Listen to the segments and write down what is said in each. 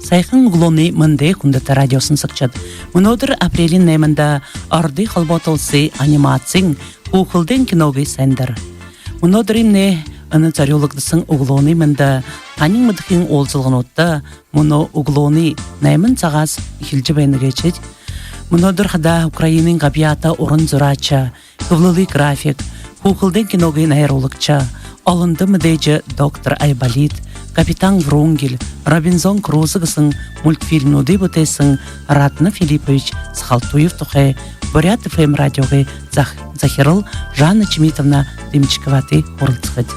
сайхан углоны мындай күндәт радиосын сыкчат. Мөнөдер апрелин наймында арды халботылсы анимацин ухылден киноги сендер. Мөнөдеринне аны царёлыгдысын углоны мында танин мыдхин олсылгынотта муно углоны наймын цагас хилҗи бәйнегечет. Мөнөдер хада Украинаның габията орын зурача, кывлылы график, ухылден киноги найролыкча, алынды мыдеҗе доктор Айболит, Капитан Врунгель, Робинзон Крузыгысын мультфильмну дебютесын Ратна Филиппович Схалтуев тухай Бурят ФМ радиоги Захирыл Жанна Чемитовна Дымчиковаты орылтыхыд.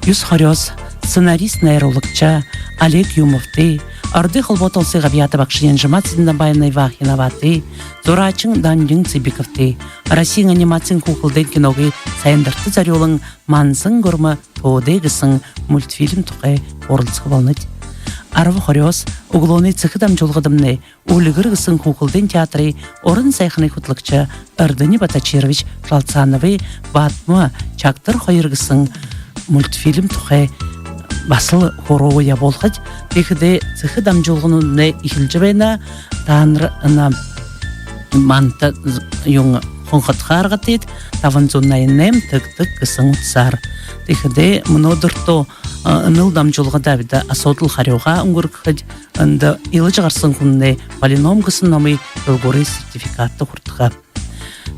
Юс Хорёс, сценарист найролыкча, Олег Юмовты, Арды халботолсы габията бакшиен жыматсында байнай вахиноваты, Зурачын Данжин Цибиковты, Россиян анимацин кукылден киноги сайындырты зарёлың мансын гурмы тоодегысын мультфильм тухай орылтыхы болныд. Арвы Хорёс, углоны цыхыдам жолгыдымны, улыгыргысын кукылден театры орын сайхыны хутлыкча Ардыни Батачирович Жалцановы Батма Чактыр хойыргысын мультфильм тухай басыл хоровая болхыд, текіде цыхыдам жолгынны ихилжі байна танры ына манта юң хонхатха аргатыд, таван зонайнем тык-тык кысын утсар. Текіде мұнодырто ынылдам жолғада біді асотыл харёға ұңгыркыд, ынды илы жағарсын күнне полином кысын намы ылгоры сертификатты құртыға.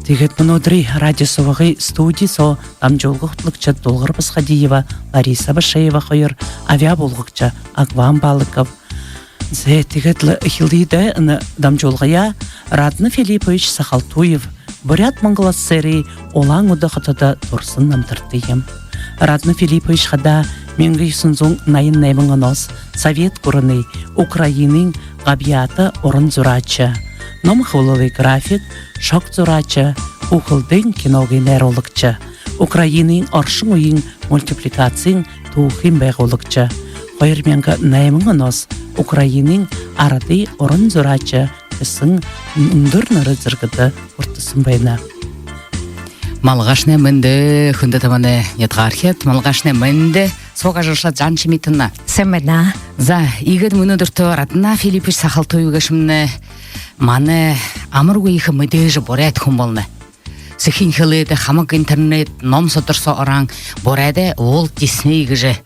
Тегет мұнодыры радиосовығы студии со там жолғы құтлықча Долғыр Басқадиева, Лариса Башаева қойыр, авиа болғықча Аквам Балыков. Тегетлі ұхилдейді дам жолғая Ратна Филиппович Сахалтуев, Бурят Монголассері олаң ұды қытыда тұрсын намтыртыйым. Ратна Филиппович қада менгі сүнзің найын наймыңынос Совет күріні Украиның ғабияты орын зурачы. Ном хвылылы график, шок зурачы, ухылдың киноги нейролыкчы. Украинаның аршың ойын мультипликацияң туғын байғолыкчы. Қойырменгі наймыңынос Украинаның арады орын зурачы кісің үндірнірі зіргіді ұртысын байна. Малғашны мінді, хүнді таманы нетғархет, малғашны мінді, соға жылша Жан Чемитовна. Сәміна. За, игід мүнідірті Ратна Филиппович Сахалтуевгішімні маны амыргу ихы мүдежі борайд хүн болны. Сөхін хылыды хамық интернет ном содырса оран борайды Уолт Дисней гіжі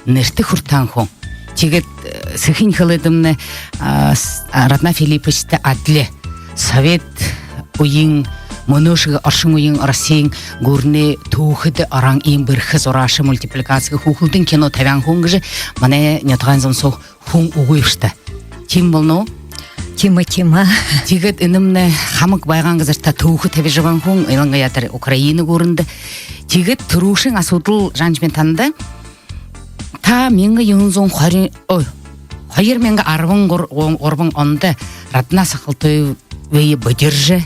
нірті хүртан хүн. Тегет сөхін хылыдымны Ратна Филипповичті адле Совет ойын Моношығы аршың ойын Россиян көріне туғыды аран ең бір қыз орашы мультипликацияға хұқылдың кино тавян хүн гіжі маны нетған зымсоқ хүн ұғыйшты. Тим болну? Тима. Тегет інімні хамық байған қызырта туғы тәбі жыван хүн иланға ятыр Украина көрінді. Тегет тұрушың асудыл жаншымен танды. Та менгі юнзон хайыр менгі арвың орбың онды Ратна Сахалтуев вейі bëдержі,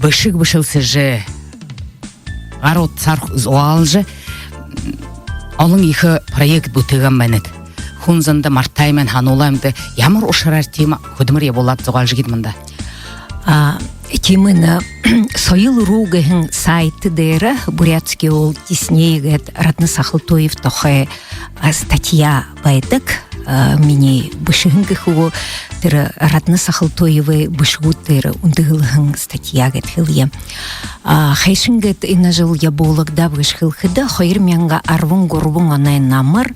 бышық бышылсыжы, ғарот сарқ зуалжы, олың екі проект бұтыған мәнеді. Хунзанда мартаймен ханулаймды ямар ошарар тема хөдімір еболат зоғал жігет мұнда. Теміні сойыл руғығын сайты дәрі Бурятский ол Диснейгет Ратна Сахалтуев тоқы статья байдық. Мені бышығын ғығы тірі Ратна Сахалтуевы бышығы тірі үндігілігін статья гәтхілі. Хайшынгет ина жыл яболықда бышқылқыды қойыр менға арвың ғұрвың анай намыр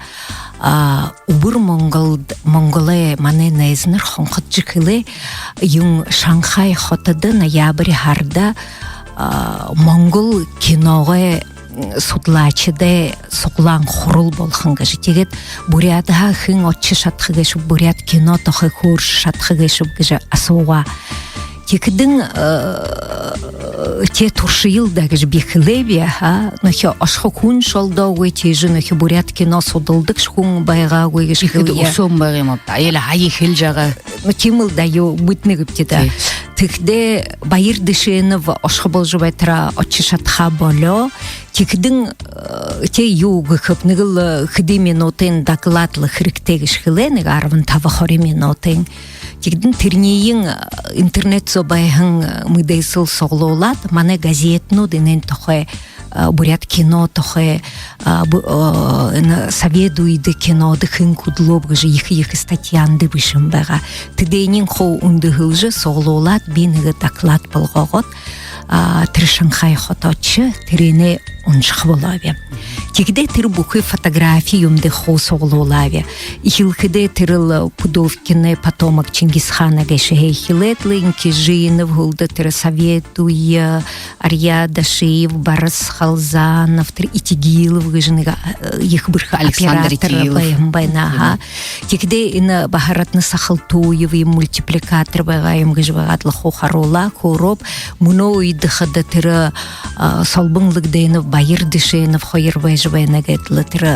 убыр монголы маны найзныр хонқыт жықылы юң Шанхай хотыды ноябрь харда монгол киноғы судлачыды соқлан құрыл болғын ғыжы. Тегет бурятыға хың отчы шатқы ғышып, бурят кино тоқы көрш шатқы ғышып ғыжы асуға. Текідің те туршы йылда ғыжы бекілебе, нөхі ашқы күн шалда ғой тежі нөхі бурят кино судылдық шқың байға ғой ғыжы. Екіді ұсым бағым апта, әйелі айы хел жағы. Темілда ё бұтны ғыптеді. Текде байыр дышыны ашқы бол жыбайтыра отчы шатқа боло. Текдің те юғы қып нығыл қыды минутын дақылатлы қырықтегі шқылы, нығы арвын тавы қоры минутын. Тегдің тірнейін интернет собайын мүдейсіл соғылы олады, маны газетну дінен тұқы бурят кино тохе советуйды кино дыхын кудлоб гыжы их статьянды бышым бага. Тидейнин хо ундыгылжы соглолат бинығы доклад болгогот тир Шанхай хоточы тирене уншх болаве. Тигде тир бухы фотографии юмде хо соглолаве. Ихилхиде тирил Пудовкине потомок Чингисхана гешехе хилетлинки жинов гулда тир советуя Арья Дашиев, Барас Халзанов, тир Итигилов гыжыныга их бырха Александр Итигилов. Байнага. Тигде ина Бахаратны Сахалтуев и мультипликатор багаем гыжбагатлы хохарола хороп муно уйдыхада тир солбыңлык дейнов Байыр Дышенов хойыр байжбайна гетлы тир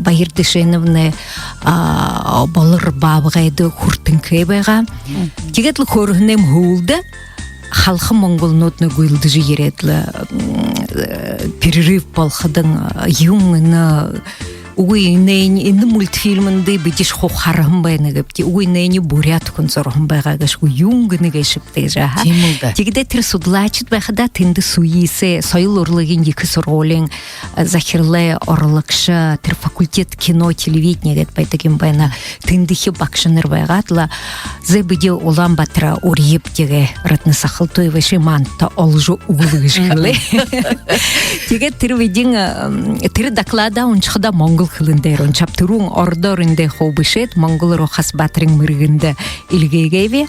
Байыр Дышеновны балыр бабгайды хуртынкы байга. Тигетлы хоргнем хулда халқы монгол нотны гуйлды жиеретлі перерыв балқыдың юңыны уйнейн инді мультфильмінді бітіш хохарым байны гіпті уйнейні бурят күнсорым байға гаш юңгыны гешіпті жаға. Тегде тір судлачыт байқыда тінді суйысы сойыл орлығын екі соролен захирлы орлықшы тір факультет кино телевидение гет байтагин байна тіндіхі бақшыныр байғатла зэ біде олан батыра орьеп теге ратны Сахалтуева шиманта олжу уғылығышқылы. Теге тір веден тір доклада ончықда монгол хылындер он чаптырун ордорынде хобышет монгол рохас батырың мыргынды илгегеве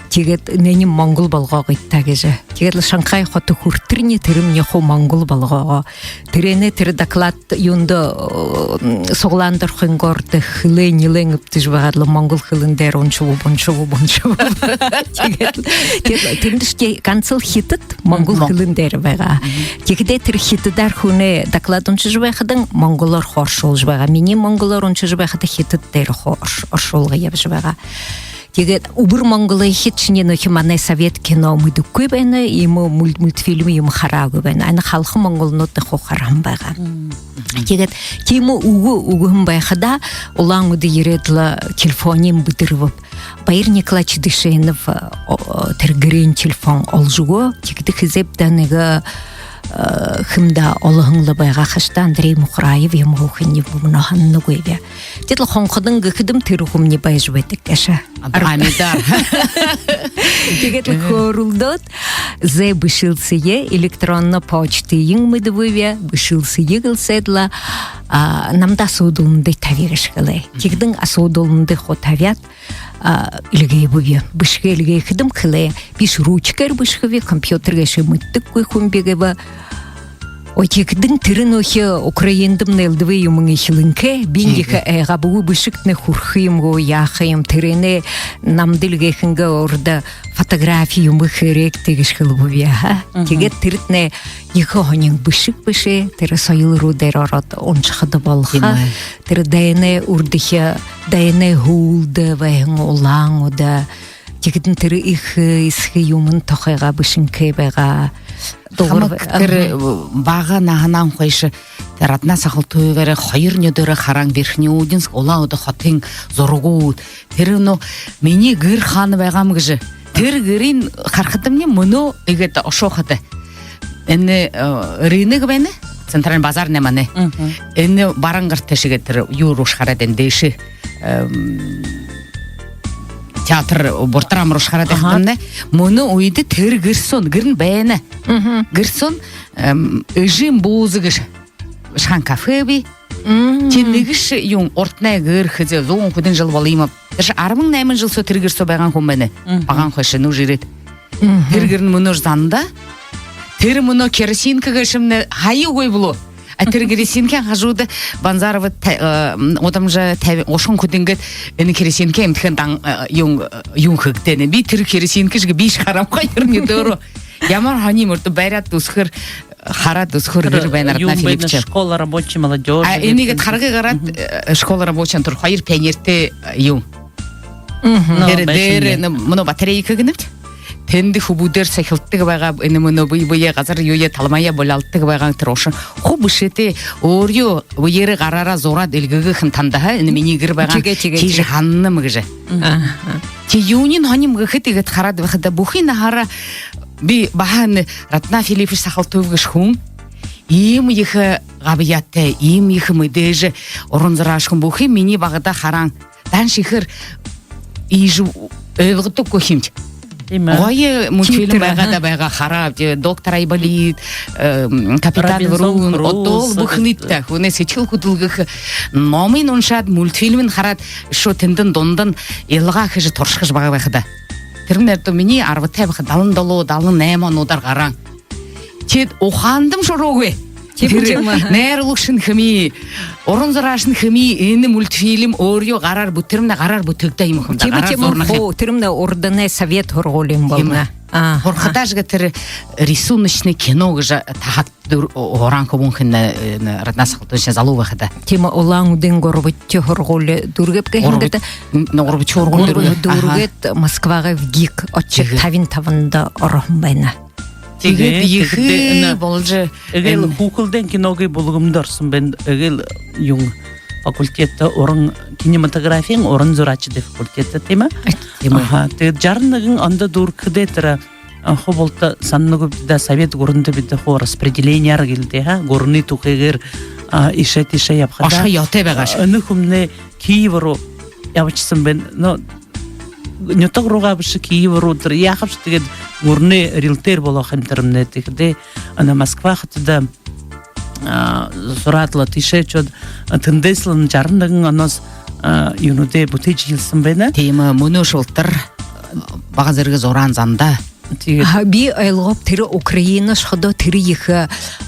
тегет неним монгол болгого иттагеже тегет Шанхай хоту хуртырни тирим не хо монгол болгого тирене тир доклад юнда согландыр хынгорды хылен ленгип тижбагадлы монгол хылындер ончу тегет тиндишке канцел хитет монгол хылындер бага тегде тир хитдар хуне доклад ончу жбахадын монголор хоршол жбага мини монголор ончу жбахада хитет дер хоршолга ябжбага. Тегет убыр монголы хитчине нохимане совет кино мыды көбені, ему мультфильмы ему харагы бәні. Аны халқы монгол ноты хохарам бәға. Тегет тему угым байхада улан уды ередлі телефоним бұдырвып. Байыр Николай Чедышенов тергірен телефон олжуғы. Тегді хизеп дәнігі хымда олығыңлы байға қашта Андрей Мухраев емғуқын ебумына ханны көйбе. Детлі қонқыдың ғықыдым тырғым не байжу бәдік кәші. Амидар. Тегетлі көрілдот, зе бішілсіе электронны почты ең мүдівөве, бішілсіе ғылседла, намда судылынды тавирышқылы. Тегдің асудылынды хотавят, илгей бөве, бішке илгей қыдым қылы, биш ручкер бішкеве, компьютерге шымыттық көй хүмбегеве, Отекдің тірін охи Украиндым нелдве юмын ехілінке, біндегі әғабуы бішіктіні хурхыйым го яхыйым тіріне намдылгехінгі орда фотографии юмы херек тегішкіл бөве. Тегет тірітіне екі ғанын бішік біші, тірі сайыл рудер орад оншықыды болға, тірі дайыны үрдіхе, дайыны хулды вайын олаң ода, тегетін тірі исхы юмын тоқайға бішінке байға, Хамактыр бага наханан қойшы Ратна Сахалтуевері хайыр нөдірі хараң верхне удинск олауды хотын зоргуд. Теріно мені гір ханы байғам гіжі. Тер гірін қарқытымне мұны егетті ошоқыды. Әні рынық бәні центральный базар неманы. Әні бараңғыр тәшігеттір юруш хараден дейші театр бортарам рушхарадахтанне мұны ойды тер гірсон гірін бәйіні гірсон өжім бозығыш шхан кафеби тенігіш юң ортнай гір хызе зоң күдін жыл балыймап армың нәймін жыл со тер гірсо бәйған көн бәні баған қойшы ну жирет тер гірін мұны жзанында тер мұны керосинка гішімні хайы ой бұлу Тергересинке хажуды Банзарова отам же ошон күдінгет эни кересинке имтихан юң хыктені. Би тір кересинке жге биш харам қайырны дөру. Ямар хани мұрты байрат дұсқыр харат дұсқыр гір байнаратна Филипче. Школа рабочий молодежь. Энигет харғы гарат школа рабочий тұр қайыр пәнерте юң. Дері мұны батарейка гініпті. Тенді хубудер сахилттығы байға әні мұны бұйы ғазар үйе талмая болалтығы байған тұрошын. Хубышеті орью бұйері ғарара зорад үлгігі қынтандаға әні мені гір байған кейжі ханны мұғыжы. Те юнин ханим ғықыт егет қарады бұқыда бұхи нағара би бағаны Ратна Филиппиш Сахалтуевгіш хун им их габиятте, им их мэдэж оронзрашхан бүхий миний багада харан дан шихэр ийж өвгдөг хэмж. Гоё мультфильм байгаа хараад доктор Айболит, капитан Врун одол бүхнийтэй хүнээс хичээл хөдөлгөх номын уншаад мультфильмийг хараад шүү тэндэн дунд нь ялгаа гэж туршиж байгаа байхад. Тэрнээр дөө миний 10 50 77 78 онуудаар гараа. Тэд ухаандам шуруугүй. Нейрологшин хэмээ уран зураашин хэмээ энэ мультфильм өөрийн гараар бүтэрмнэ гараар бүтэгдэ юм хэмдэ гараар зурнах. Тэрмнэ урдны совет хургуулын болно. Хорхотаж гэтэр рисуночный кино гэж тахад уран хүмүүнхэн раднаас хатуушаа залуу байхад. Тийм улаан үдэн горбочч хургуул дүргэп гэхэд горбочч хургуул дүргэт Москвага в ГИК очиг 55-нд орхон байна. Тэгээд ихэ болж эгэл хүүхэлдэн киногийн булгамд орсон байна. Эгэл юм факультет уран кинематографийн уран зураачдын факультет тийм ээ. Тэгээд 61 онд дүрхэдээ тэр хоболт саннагда совет гүрэнд бид хоо распределениер гэлдэ ха гүрний түхэгээр ишээ явхад ашиг яотай байгаа ш. Өнөх өмнө Киев руу явчихсан байна. Нютаг руугаа биш Киев руу тэр яхавч тэгээд гүрний рилтер болох юм тэрнэ тэгээд ана Москва хотод сурадлаа тишээчод тэндээслэн 61 оноос юунуудэ бүтээж хэлсэн байна. Тийм мөнөө шултар бага зэрэг зуран занда. Би ойлгоп тэр Украинаш ходо тэр их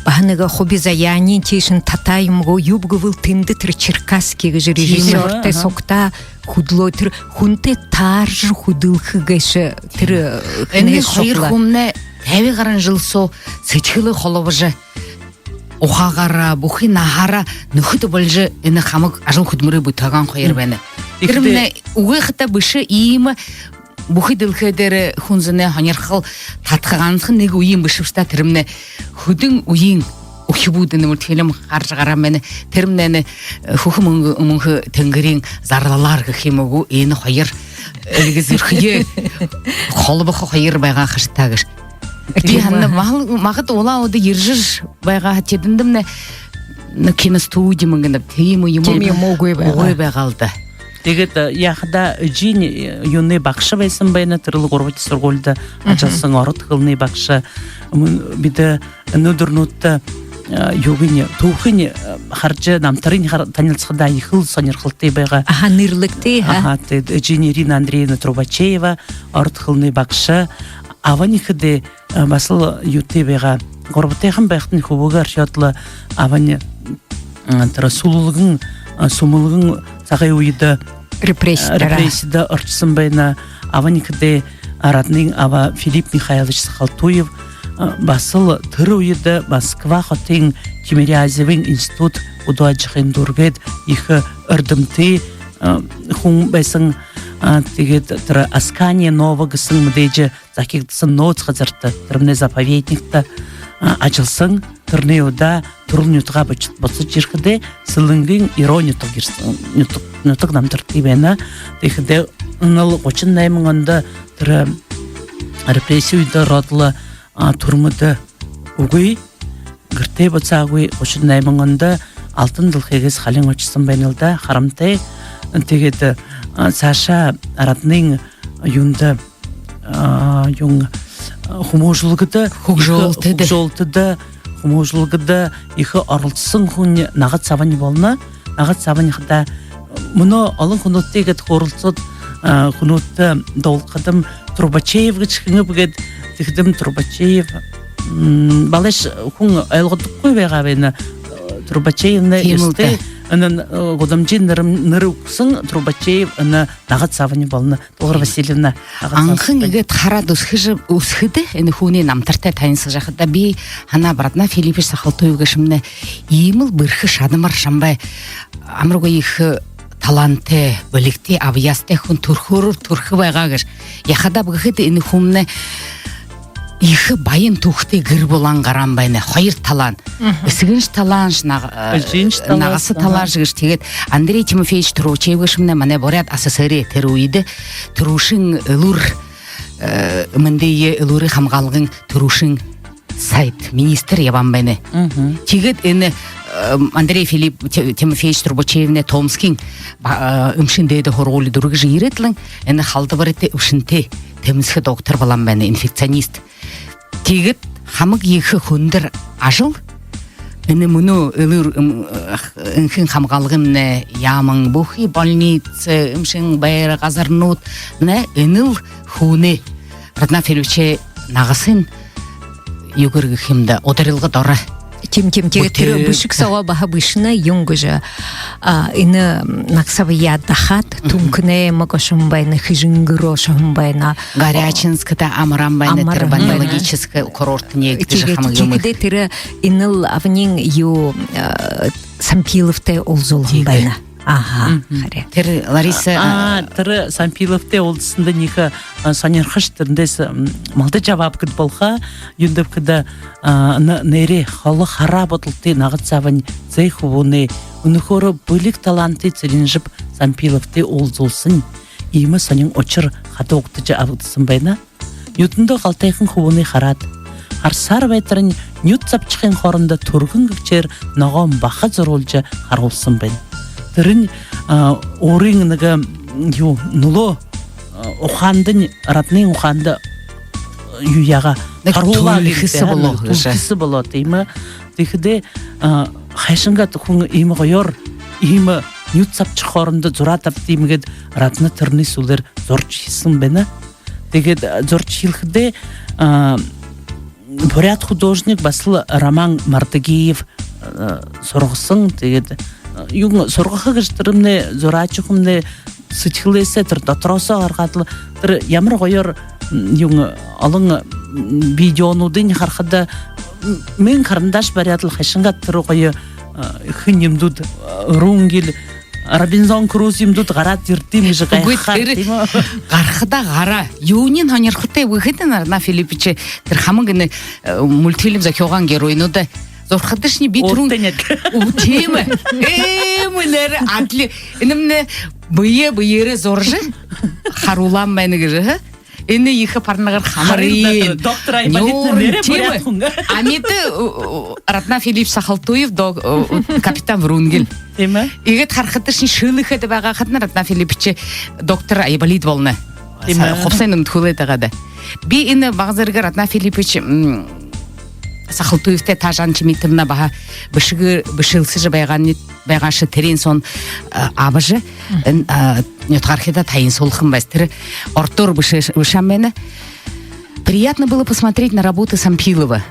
бахнага хобизаяни тишин татаймго юбгвыл тэнде тэр Черкасский гэж режиссер тэ сокта худлоо тэр хүнтэй таарж хөдөлөх гэж тэр энэ хоёр хүмнэ 50 гаруй жил суу сэжгэлэг холовж ухаагаараа бүхий нахаараа нөхөд болж энэ хамаг ажил хөдөлмөрөө бүтээген хоёр байна. Тэрмнэ үгээхтэй биш ийм бүхий дэлхийдэр хүнзэнэ хонирхал татах ганцхан нэг үеийн биш та тэрмнэ хөдөн үеийн өхибүүд нэмэр фильм гарч гараа мэн тэрмнэ хөхөм өмнөх тэнгэрийн зарлалаар гэх юм уу энэ хоёр эргэзэрхээ холбох хоёр байгаа хаштай гэж. Би ханна магад улаад иржиж байгаа хэдэндэмнэ киностудио мөнгөнд тийм юм үгүй байгаа л да. Тэгээд яхада жин юуны багш байсан байна тэр гурван сургуульд ажилласан ород хөлний багш бид өнөөдрнүүд юугийн түүхийн харж намтрын танилцахад их л сонирхолтой байгаа. Нэрлэгтэй тэгээд жин Ирина Андреевна Трубачеева ород хөлний багш аванихэд басл ютубега гурвтайхан байхтны хөвөөр шодлоо авани тэр сулгын сумулгын цагаан үед репрессияда орчсон байна. Аванихэд родный ава Филипп Михайлович Сахалтуев басл тэр үед Москва хотын Тимирязевын институт удаачихын дүргээд их өрдөмтэй хүн байсан. Тэгээд тэр Аскания Нова гэсэн мэдээж захигдсан нууц газарт тэрний заповедникт ажилласан. Тэрний удаа төрөл нутгаа буцаж ирэхдээ сэлэнгийн иронитог ирсэн. Нутаг намтартай байна. Тэгэхээр 38 онд тэр репрессивд родло турмад үгүй гэртээ буцаагүй 38 онд алтан дэлхийгээс халин очсон байна л да. Харамтай. Тэгээд цаашаа родны юунд юм хүмүүжлэгд хөгжүүлтэд хүмүүжлэгд их оролцсон хүн нагад савны болно. Нагад савныхда мөнөө олон хүмүүстийгэд хуралцаад хүмүүст дуулгадам Трубачеев гэж хингэбгээд тэгдэм Трубачеев балаш хүн ойлгодоггүй байгаа байна. Трубачеевны өстэй аны годамжин нэрвсэн Трубачеев аны нагад савны болно. Дугар Васильевна анхан игээд хараад өсөхөд энэ хүний намтартай танилцж байхад би хана братна Филипп Сахалтуев гэмнэ ийм л бэрх шадмар шамбай амаргүй их таланттай бэлэгтэй авьяастай хүн төрх байгаа гэж яхада гэхэд энэ хүмнэ их баян түүхтэй гэр булан гаран байна. Хоёр талаан. Эсгэнш талаанш нагас талаанш гэж тэгээд Андрей Тимофеевич Трубачеев гэмнэ манай боряд СССР тэр үед төрүүшин элүр мэндээ элүрийн хамгаалгын төрүүшин сайт министр ябан бәне. Тигет эне Андрей Филипп Тимофеевич Трубачевне Томскин өмшіндейді хорғолы дұрғы жиретлің, эне халды бар еті үшінте темізгі доктор балан бәне, инфекционист. Тигет хамық екі хүндір ажыл, эне мұны өлір үнхін хамғалғын ямың бұхи больницы, өмшін бәйірі ғазарнут, энел хуне Радна Филиппче нағысын югіргі химді одарылғы дора. Тем тегеттері бішік сауа баға бішіні юнгыжы іні нақсавия дахат түмкіне мағашымбайны хижингіро шамбайна Горячинскіда амарамбайны тербанологическі курорт негді жахамы юмы. Тегеде тері ініл авнин ю Сампиловте олзолғымбайна. Ага, харе. Тері Лариса... Тірі Сампиловте олдысында негі санерхыш түріндес малды жавап күд болға, юндып күді нәре халы хара бұтылты нағыт савын зайху оны үніхоры бөлік таланты цилинжіп Сампиловте олзолсын. Имі санен очыр хаты оқтыжы авыдысын байна. Ютынды ғалтайқын хуыны харат. Арсар бәйтірін нют сапчықын хорында тұрғын күкчер нағам бақа зұролжы харолсын байна. Тірін орыңыныға нуло ұқандың, ратның ұқанды юяға тулқысы болады. Дегіде қайшынға тұқыңы емі қойыр, емі нют сапчы хорында зұратап деймігед ратны түріне сүлдер зор чисын бәні. Дегід зор чилхіде Бурят художник басыл Роман Мартыгеев сұрғысын дегеді. Юң сұрғықы кіштірімне, зұрачықымне сычылесе тұр, датыросы ғарғатылы. Тұр, ямыр қойыр юң алың видеонудың қарқыда мен қарындаш барятыл қайшынға тұры қойы хын емдуд рунгел Робинзон Круз емдуд ғарат ертім жы қайқар. Қарқыда ғара. Юнин ханерхытай выхетін Радна Филиппиче тұр хамығыны мультфильм закеоған геройнуды Зорхадышни битрун темы. Мулер атли. Инемне бые зоржы. Харулам мәнігіжі. Инне ехі парнағыр хамары. Доктор Айбалитна нере бурятхунга. Аметі Радна Филипп Сахалтуев капитан Врунгел. Теме? Игет хархатышни шылығы да баға қатына Радна Филиппиче доктор Айбалит болны. Хопсайның түлі дағады. Би инне бағзырғы Радна Филиппич Сахалтуевте Тажан Чемитовна баға бішілсі байғашы терен сон абыжы нетқархеда тайын солқын бәстірі ортор бішам мәні. Приятно было посмотреть на работы Сампилова.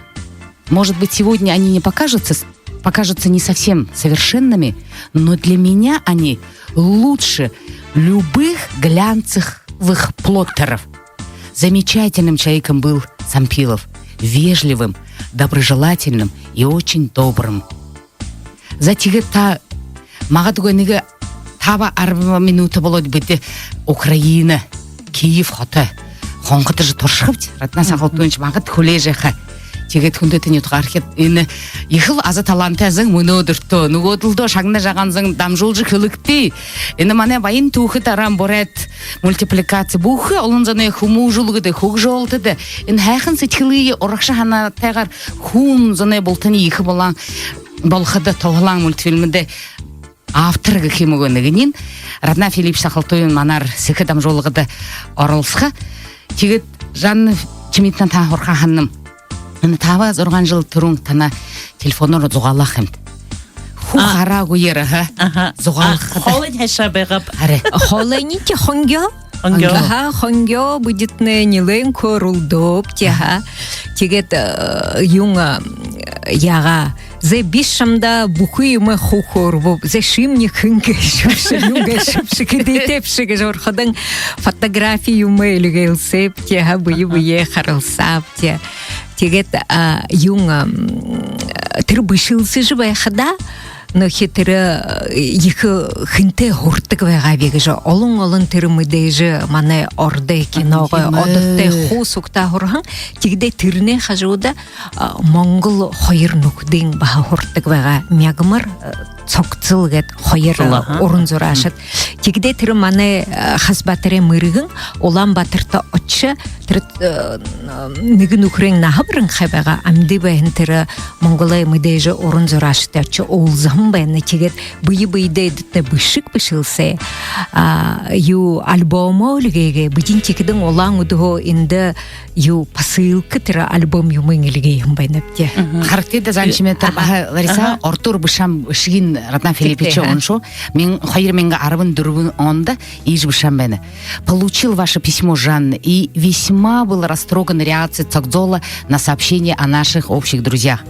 Может быть, сегодня они не покажутся не совсем совершенными, но для меня они лучше любых глянцевых плоттеров. Замечательным человеком был Сампилов. Вежливым, доброжелательным и очень добрым. Затиге мага дугениге таба 40 минута болот бите Украина, Киев хота. Хонгыты же торшхыпт. Радна Сахалтуевич магат коллежеха. Тегет хүндөтен ютгархет эне ихыл аза таланты азың мөнөдөртө нүгөдүлдө шагна жаганзың дамжулжы кылыкты эне мане байын тухы тарам борет мультипликация бухы олонзаны хумужулгыды хугжолтыды эн хайхын сетхилые оракша хана тагар хун зане болтаны ихы болан болхыды тоглан мультфильмде авторы кемөгөнүгүнин Радна Филипп Сахалтуев манар секе дамжулгыды оролсха тегет Жанна Чемитовна та хорха ханным Таба зорған жыл тұрың тана телефоныр зұғалық әмді. Хара көйері, зұғалық. Холын әші бәғіп. Холын неке хонгё? Хонгё будетне нелен көрілдіп. Тегет юңа яға. Зе бишамда бухуйымы хухор боп, зе шимни хынге шупшы, юңга шупшы кедейтепшігі жорқыдың фотографиюмы үлігелсеп, теға бұйы-бұйы қарылсап, тегет юңа тірі бішілсі жыбай қыда, но хитері ехі хынте хұрттық вайға бегі жа, олың тірі мүдейжі маны орды киноғы, одытты хусукта хұрған, тегде тіріне қажуыда Моңғыл хойыр нүкдің баға хұрттық вайға мягымыр цокцылгет хойыр Цокцыл, орын зурашыт. Тигде тиры маны хасбатыре мырыгын олан батырта отчы тир нигин украин нахабрын хабага амди бен тиры монголай мыдежи орын зурашыт отчы олзам бен тигет быйы-быйды эдитне бышык бышылсе ю альбомо лгеге битин тикидин олан удо инде ю посылка тиры альбом юмын илге бенепте. Характеда занчиметр Лариса Артур Бышам Шигин Ратна Филиппича он шо мен хайр менга арбын дурбын онда иж Бышам бене. Получил ваше письмо, Жанна, и весьма был растроган реакцией Цокзола на сообщение о наших общих друзьях.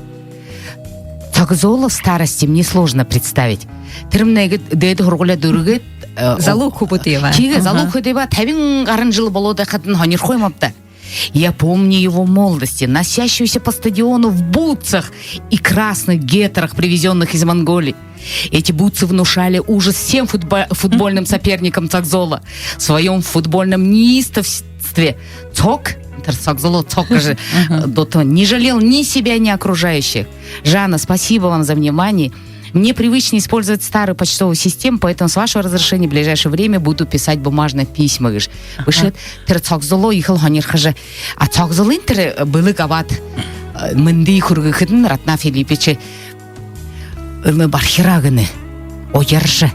Цокзола в старости мне сложно представить. Тирмнегет дэд хургуля дургет Залук хубутева. Тиге залук худева тавин гарын жыл болода хатын ханир хоймапта. Я помню его молодости, носящуюся по стадиону в бутсах и красных гетрах, привезенных из Монголии. Эти бутсы внушали ужас всем футбольным соперникам Цокзола. В своем футбольном неистовстве Цокзола же не жалел ни себя, ни окружающих. Жанна, спасибо вам за внимание. Мне привычнее использовать старую почтовую систему, поэтому с вашего разрешения в ближайшее время буду писать бумажные письма. Вышед Цокзоло ехал ханирхаже. А Цокзол интер были гават мынды хургыхын Ратна Филиппиче бархирагыны ояржы.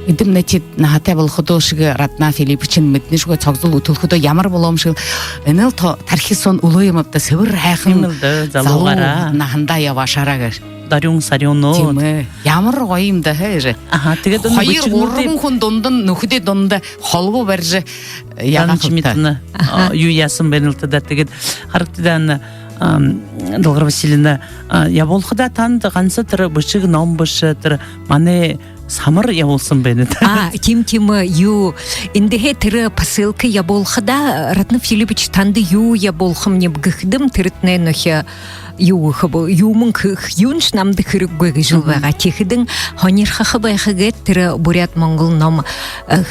Идем найти на табел художника Ратна Филиппичин мытнышуга Цокзол утулхудо ямар боломшил. Энел то тархисон улуемапта сывыр хайхын залугара наханда явашарагыр. Дарюн сарюно. Тиме ямар ойымда хэже. Тэгээд Хоёр уран хүн дундын нөхөдөө дундаа холбоо барьж янчмитна юу яасан бэ л та тэгээд харагдаад Долгар Васильевна я болохда танд ганц тэр бышиг ном биш тэр манай самар явуулсан байна. Тим ю индехе тэр посылка я болохда Ратна Филиппич танды ю я болохым не бгихдим тэртнэ нөхө юу хабо юмын юнш намды хэрэггүй жил байгаа техидэн хонирхах байхагэт тэр бурят монгол ном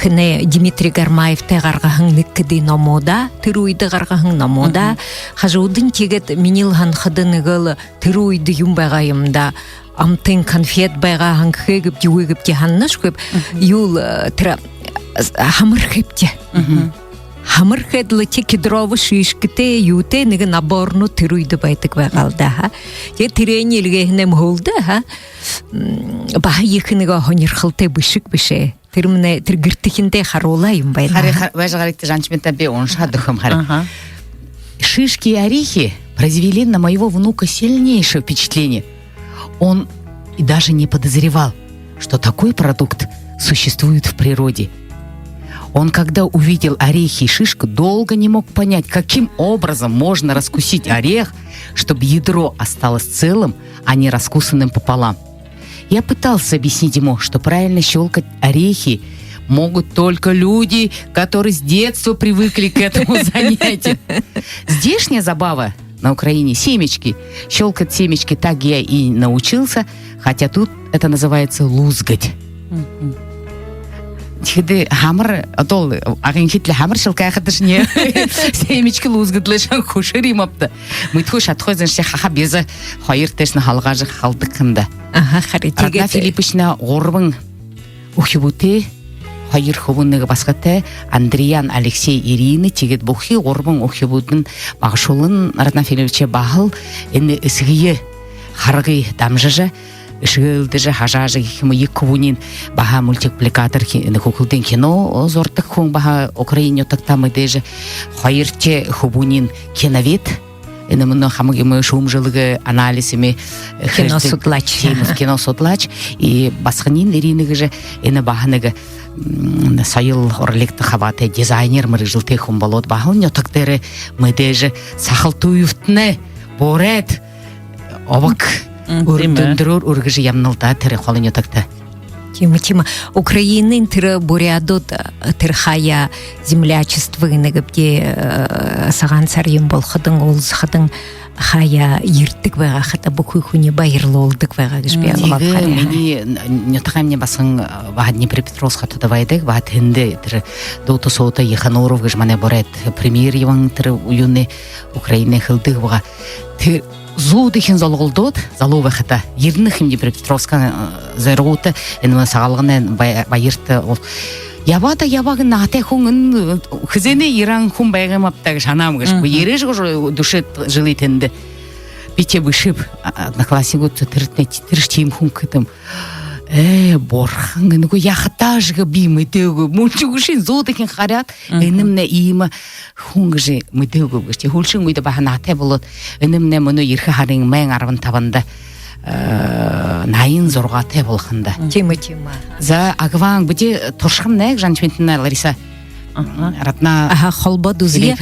хне Дмитрий Гармаевтай гаргахан нэгкди номода тэр үйдэ гаргахан номода хажуудын тэгээд минил ханхадын гэл тэр үйдэ юм байгаа юмда амтын конфет байгаа хангхэгэп юугэп ханнаш гэп юул тэр хамар хэвтэ Хамар хэдлы кедровы шишките юте нэг наборну тэр үйдэ байдаг байгаалда ха. Тэгээд тэрэний илгээхнэм хөлдө ха. Баа ихнэг хонирхалтай бишиг бишээ. Тэр мэнэ тэр гэртихиндээ харуулаа юм байна. Важгарите жанчмента би уншаад өгөм хари. Шишки и орехи произвели на моего внука сильнейшее впечатление. Он и даже не подозревал, что такой продукт существует в природе. Он, когда увидел орехи и шишку, долго не мог понять, каким образом можно раскусить орех, чтобы ядро осталось целым, а не раскусанным пополам. Я пытался объяснить ему, что правильно щелкать орехи могут только люди, которые с детства привыкли к этому занятию. Здешняя забава на Украине — семечки. Щелкать семечки так я и научился, хотя тут это называется лузгать. Тиде хамар атол агенхитле хамар шылкайхадыш не семечки лузгадлышан хушырим апты. Мытху шатхойзен ше хаха безе хайыр тешна халгажы халдыкында. Ратна Филиппична горбын ухибуте хайыр хубунныгы баскаты Андриан Алексей Ирины тигет бухи горбын ухибутын багшулын Ратна Филиппиче бахыл эне исгие харгы дамжыжы Шгылдыжы хажажы химы еккубунин баха мультипликатор хукулден кино зортык хун баха Украине тактамы дежы хайырче хубунин киновед эне мына хамыгымы шумжылыгы анализими кино сотлач и басханин иринығы же эне баханыгы сайыл орликты хаваты дизайнер мырыжылты хун болот бахын нётактыры мы дежы сахалтуевтны борет овак Урдындырыр ургыжы ямнылда тірі қолын етікті. Тима. Украинын тірі бурядот тірхая землячество инегіпте саған сарым болхыдың, олзхыдың хая иртик вега хата букуй хуне байырлы олдык вега гышбе Диге мени нетахамне басың вад Днепропетровск хатуда вайдык вад хинде тир доута соута Еханоров гышмане борет премьер еван тир уюны Украине хылдык вага тир зу дихин залголдот залова хата ернихим Днепропетровска зайрута энма сагалгане байырты ол Ябата ябагын нате хуңын хызене иран хум байгамаптаг шанам гыш бу ереш душет жилитенде бите бышып однокласснику тирштим хум кытым борхан гыну яхтажга бимы төгө мунчугушин зодыкин харят энемне има хуңгыжы мытөгө гыш хулшин мыйда баханате болот энемне муну ирхе харин мен арван табанда найын зоргате болганда тема за агван буде тошхамнек жанчментна Лариса ратна холба дузья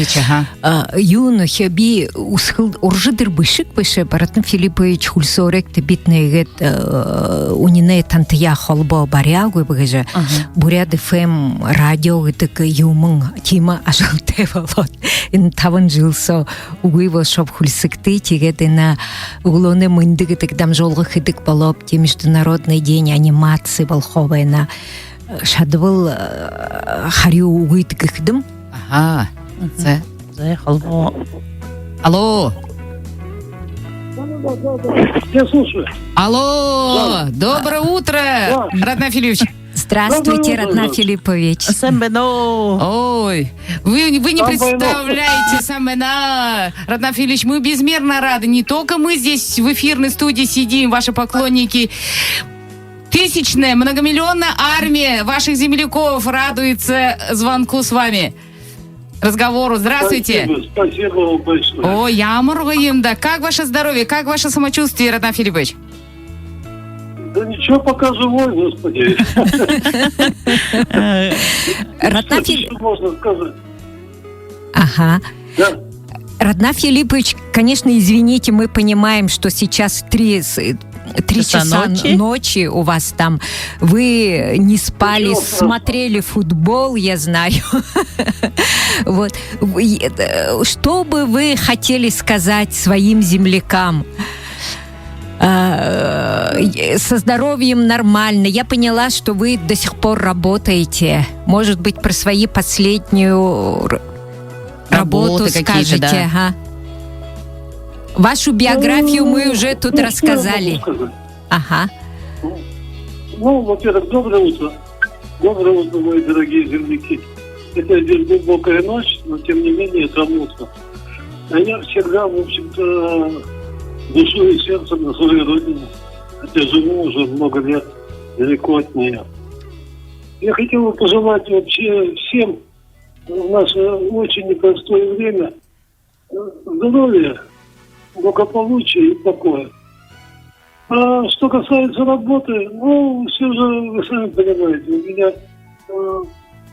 юно хеби усхыл уржидыр бышык бышы Ратна Филиппович хульсорек тебитнегет унине тантия холба барягу быгыжа буряд ФМ радио гытык юмың тима ажалте болот ин тавын жылсо угуйво шоп хульсыкты тигедена углоне мындыгытык дам жолгы хыдык болоп те международный день анимации волховена шадвыл харю угуйтык ихдым. Ага. Халво. Алло. Я слушаю. Алло. Доброе утро, Ратна Филиппович. Здравствуйте, Ратна Филиппович. Ой, вы не представляете, Самбена. Ратна Филиппович, мы безмерно рады. Не только мы здесь в эфирной студии сидим, ваши поклонники. Тысячная, многомиллионная армия ваших земляков радуется звонку с вами. Разговору. Здравствуйте. Спасибо вам большое. О, я мургаем, да. Как ваше здоровье, как ваше самочувствие, Ратна Филиппович? Да ничего, пока живой, господи. Ратна Филиппович. Можно сказать. Ага. Да. Ратна Филиппович, конечно, извините, мы понимаем, что сейчас 3 часа ночи у вас там. Вы не спали, смотрели футбол, я знаю. Вот. Что бы вы хотели сказать своим землякам? Со здоровьем нормально. Я поняла, что вы до сих пор работаете. Может быть, про свою последнюю работу скажете. Да. Ага. Вашу биографию мы уже тут рассказали. Ага. Во-первых, доброе утро. Доброе утро, мои дорогие земляки. Это здесь глубокая ночь, но тем не менее это утро. А я всегда, в общем-то, душой и сердцем на своей родине. Хотя живу уже много лет далеко от нее. Я хотел бы пожелать вообще всем в наше очень непростое время здоровья, благополучия и покоя. А что касается работы, все же, вы сами понимаете, у меня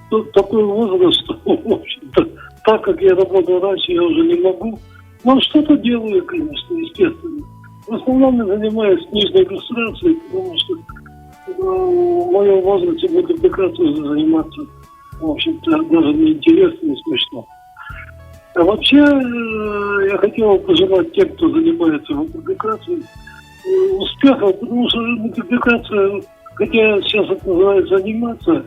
тут такой возраст, что, в общем-то, так как я работал раньше, я уже не могу. Но что-то делаю, конечно, естественно. В основном я занимаюсь книжной иллюстрацией, потому что в моем возрасте мультипликацией заниматься, в общем-то, даже не интересно, не смешно. А вообще, я хотел пожелать тем, кто занимается мультипликацией, успехов, потому что мультипликация, хотя сейчас это называется анимация,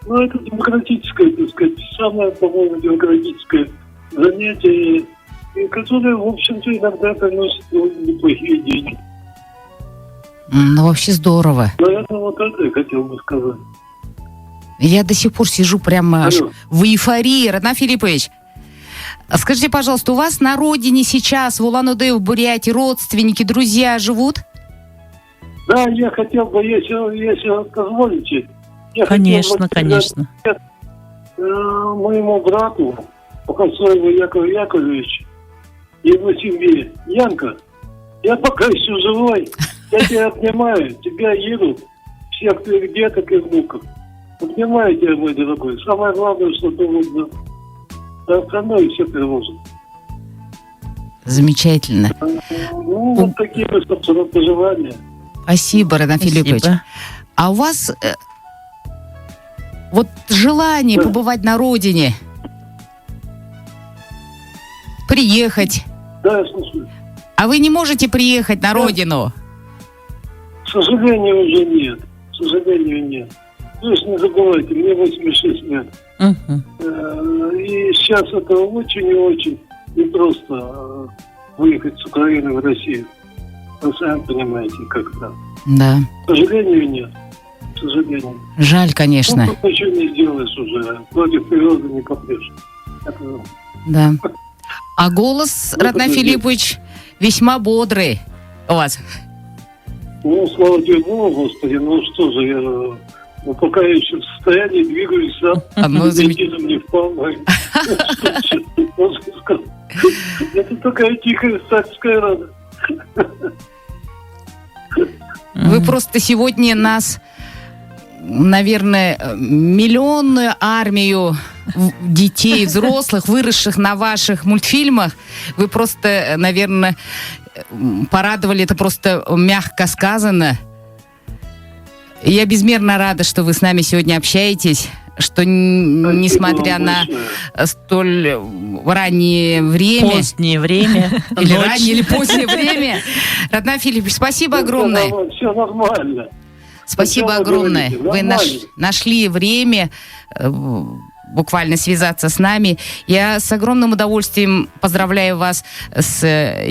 но это демократическое, так сказать, самое, по-моему, демократическое занятие, которое, в общем-то, иногда приносит неплохие деньги. Ну, вообще здорово. Наверное, вот это я хотел бы сказать. Я до сих пор сижу прямо в эйфории, Ратна Филиппович. Скажите, пожалуйста, у вас на родине сейчас, в Улан-Удэ, в Бурятии, родственники, друзья живут? Да, я хотел бы, если позволите. Конечно, конечно. Моему брату, Пахальцову Якову Яковлевичу, и его семье, Янка, я пока еще живой, я тебя обнимаю, тебя едут, всех твоих деток и внуков. Обнимаю тебя, мой дорогой. Самое главное, что ты вот остальное все приложит. Замечательно. Вот такие вот, собственно, пожелания. Спасибо, Ратна Филиппович. А у вас вот желание побывать на родине, приехать? Да, я слушаю. А вы не можете приехать на родину? К сожалению, уже нет. К сожалению, нет. То есть не забывайте, мне 86 лет. Мгм. И сейчас это очень и очень непросто выехать с Украины в Россию. Вы сами понимаете, как это. Да. К сожалению, нет. К сожалению. Жаль, конечно. Ну, тут ничего не сделаешь уже. Против природы не попрешь. Это... Да. А голос, Ну, Ратнав подожди. Филиппович, весьма бодрый у вас. Ну, слава тебе Богу, Господи, ну что же, я пока я еще в состоянии двигаюсь сам. Ну, Бензином не впал. Это такая тихая статская радость. Вы просто сегодня нас, наверное, миллионную армию детей, взрослых, выросших на ваших мультфильмах, вы просто, наверное, порадовали, это просто мягко сказано. Я безмерно рада, что вы с нами сегодня общаетесь, что несмотря на столь раннее время... Позднее время. Или ночь. раннее, или позднее время. Ратнав Филиппович, спасибо огромное. Все нормально. Спасибо О чем вы огромное. говорите? Вы Нормально. нашли время буквально связаться с нами. Я с огромным удовольствием поздравляю вас с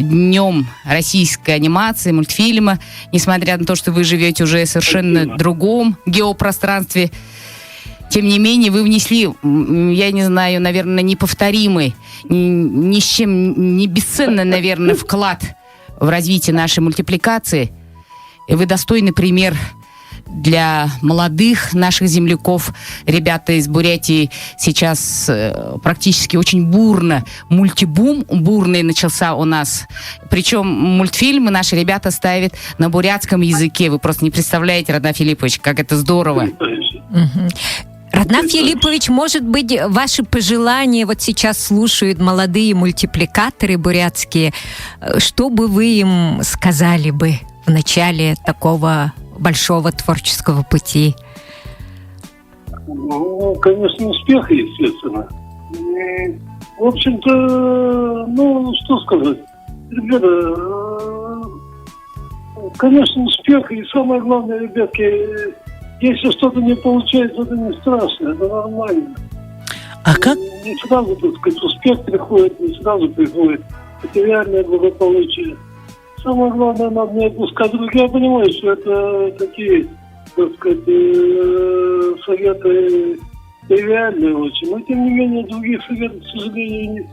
Днем российской анимации, мультфильма. Несмотря на то, что вы живете уже в совершенно Спасибо. другом геопространстве, тем не менее, вы внесли, я не знаю, наверное, неповторимый, ни с чем не бесценный, наверное, вклад в развитие нашей мультипликации. И вы достойный пример для молодых наших земляков. Ребята из Бурятии сейчас практически очень бурно, мультибум бурный начался у нас. Причем мультфильмы наши ребята ставят на бурятском языке. Вы просто не представляете, Ратнав Филиппович, как это здорово. Мгм. Ратнав Филиппович, может быть, ваши пожелания вот сейчас слушают молодые мультипликаторы бурятские. Что бы вы им сказали бы в начале такого большого творческого пути? Ну, конечно, успех, естественно. И, в общем-то, ну, что сказать. Ребята, конечно, успех. И самое главное, ребятки, если что-то не получается, это не страшно, это нормально. А как? Не сразу, так сказать, успех приходит, не сразу приходит материальное благополучие. Самое главное, надо не отпускать рук. Я понимаю, что это такие, так сказать, советы тривиальные очень. Но, тем не менее, других советов, к сожалению, нет.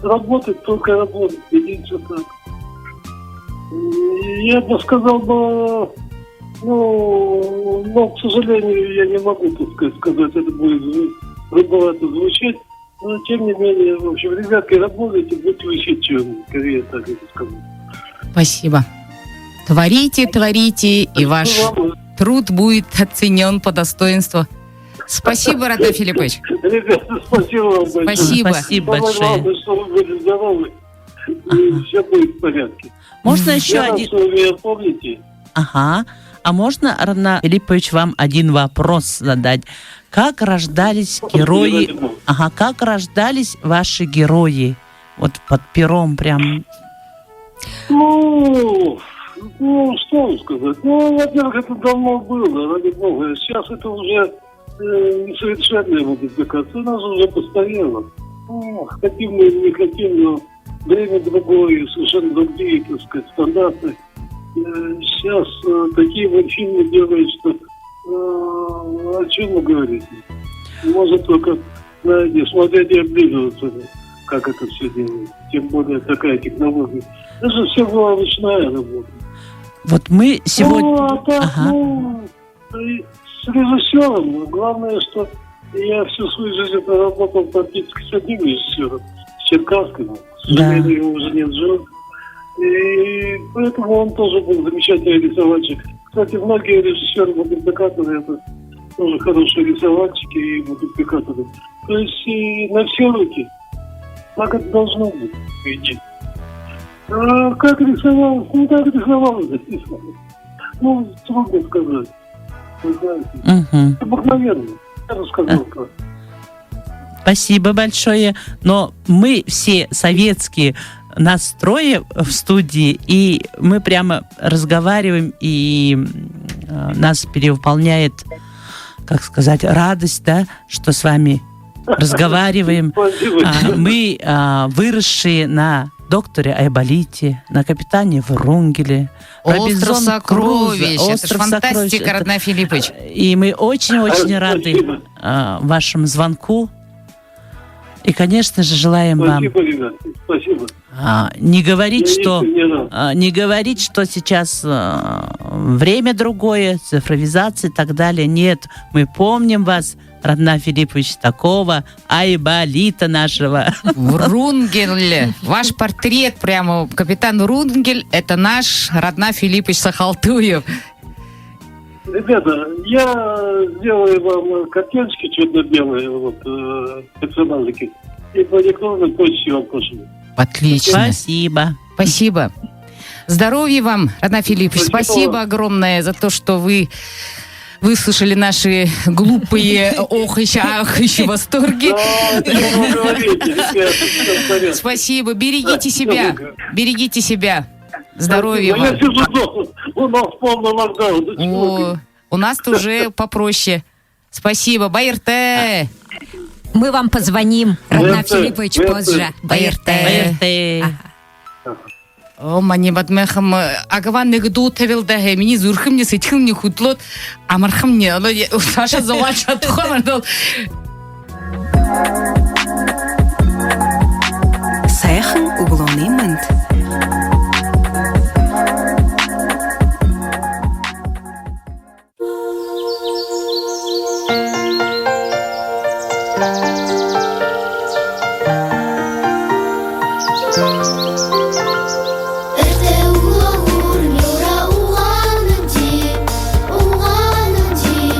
Работать, только работать. Единственное так. И я бы сказал бы, но, к сожалению, я не могу, так сказать, это будет грубовато звучать. Но, тем не менее, в общем, ребятки, работайте, будьте усидчивыми, скорее так это сказать. Спасибо. Творите, творите, и ваш труд будет оценен по достоинству. Спасибо, Ратнав Филиппович. Ребята, спасибо вам большое. Спасибо. Спасибо Самое большое. главное, что вы были здоровы, и все будет в порядке. Можно еще Я один... что вы меня помните. Ага. А можно, Ратнав Филиппович, вам один вопрос задать? Как рождались герои... Ага, как рождались ваши герои? Вот под пером прям... Ну, что вам сказать? Ну, во-первых, это давно было, ради бога. Сейчас это уже несовершенная мультипликация. У нас уже постоянно. Ну, хотим мы или не хотим, но время другое, совершенно другие, так сказать, стандарты. Сейчас такие мультфильмы делают, что о чем вы говорите? Может только, знаете, смотреть и облизываться, как это все делается. Тем более такая технология. Это же все была ручная работа. Вот мы сегодня... Ну, а так, Ага. и с режиссером. Главное, что я всю свою жизнь проработал практически с одним режиссером, с Черкасским. К сожалению, его уже нет жив. И поэтому он тоже был замечательный рисовальщик. Кстати, многие режиссеры-мультипликаторы это тоже хорошие рисовальщики и мультипликаторы. То есть и на все руки. Так это должно быть, по идее. А как рисовалось? Ну, как рисовалось, записано. Ну, трудно сказать. Вы знаете. Мгм. Обыкновенно. Я бы сказал так. Спасибо большое. Но мы все советские нас трое в студии, и мы прямо разговариваем, и нас переполняет, как сказать, радость, да, что с вами разговариваем. Спасибо. Мы выросшие на докторе Айболите, на капитане Врунгеле. Остров Робинзон сокровищ. Крузо, Это ж остров фантастика, сокровищ. Радна Филиппович. И мы очень-очень рады Спасибо. вашему звонку. И, конечно же, желаем вам Спасибо, ребята. Спасибо. не говорить, Я что искренне рад. не говорить, что сейчас время другое, цифровизация и так далее. Нет, мы помним вас, Радна Филиппович, такого Айболита нашего. Врунгель. Ваш портрет прямо. Капитан Врунгель — это наш Радна Филиппович Сахалтуев. Ребята, я сделаю вам картиночки черно-белые, вот, персонажики, и по электронной почте вам пошлю. Отлично. Спасибо. Спасибо. Здоровья вам, Радна Филиппович. Спасибо. Спасибо огромное за то, что вы выслушали наши глупые охища восторги. Да, что вы говорите, ребята, всё в порядке. Спасибо. Берегите себя. Берегите себя. Здоровья Я вам. сижу дома, у нас полный локдаун. Да чего О, у нас-то уже попроще. Спасибо. Байрте. Мы вам позвоним, Радна Байрте, Филиппович, Байрте. позже. Байрте. Ага. О, мане бадмехам агаван негду тавилдахе мини зурхым не сытхым не хутлот амархым не оно Саша завачат хомардол. Сайхан угловный мент. Эртэ углаур нюра уганым ди,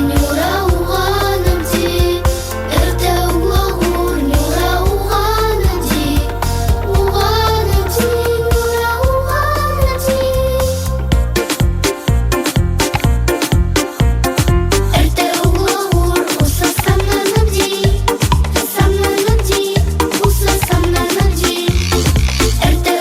нюра уганым ди. Эртэ углаур нюра уганым ди, нюра уганым ди. Эртэ углаур уса самнаным ди, уса самнаным ди. Эртэ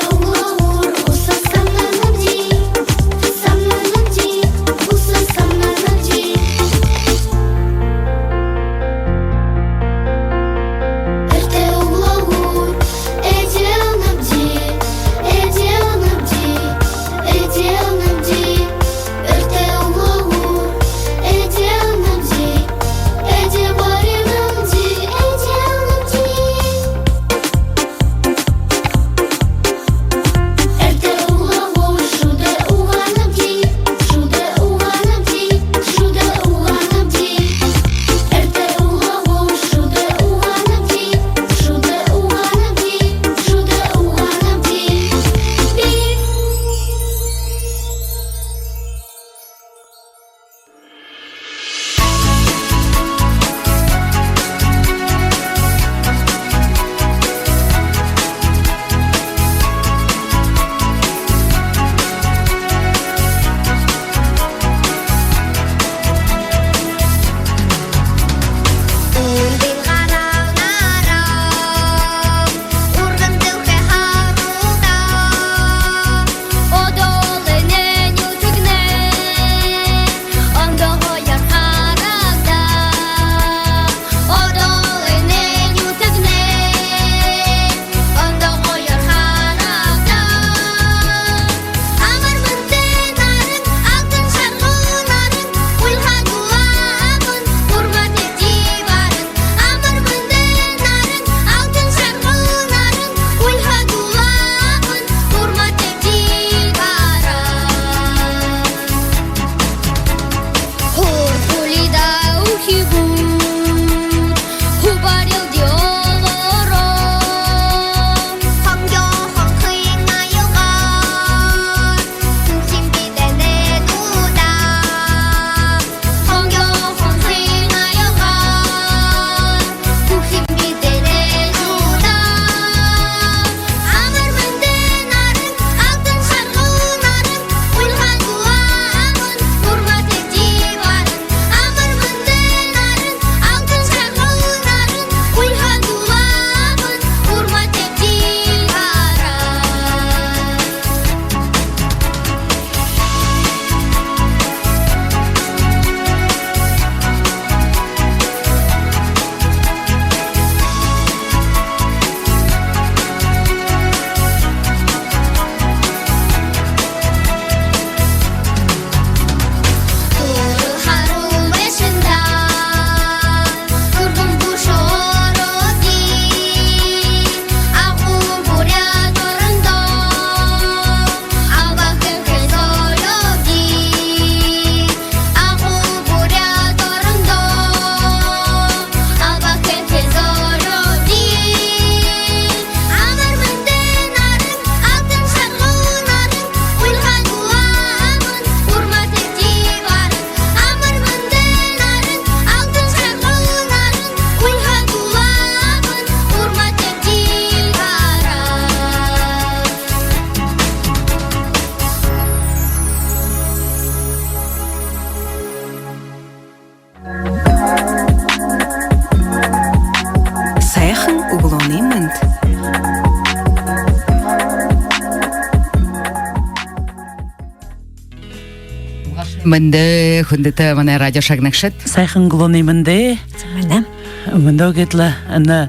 Мында хүндэт мана радио шагнакшат. Сайхан глоны мэнде. Менә. Мэнда гетла ана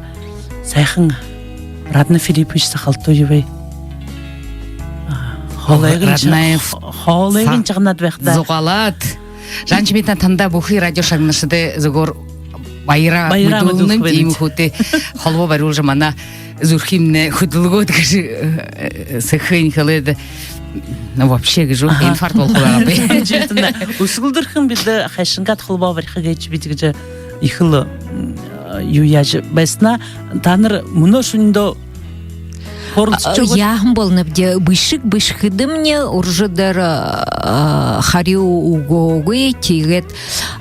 сайхан Радна Филиппович Сахалтоевой. Холайгын чагнат вахта. Зугалат. Жанчмитан танда бухи радио шагнашыды зугор байра мудулным дейм хуте холво барулжа мана зурхимне худулгот гыжы сыхын хылыды. Вообще гыжу инфаркт болхула. Жетина усгулдырхын биде хайшынгат холба барха геч битиге ихылы юяж бесна таныр муно шундо Яхым болнып де бышык-бышкыды мне уржыдар хариу угогы тигет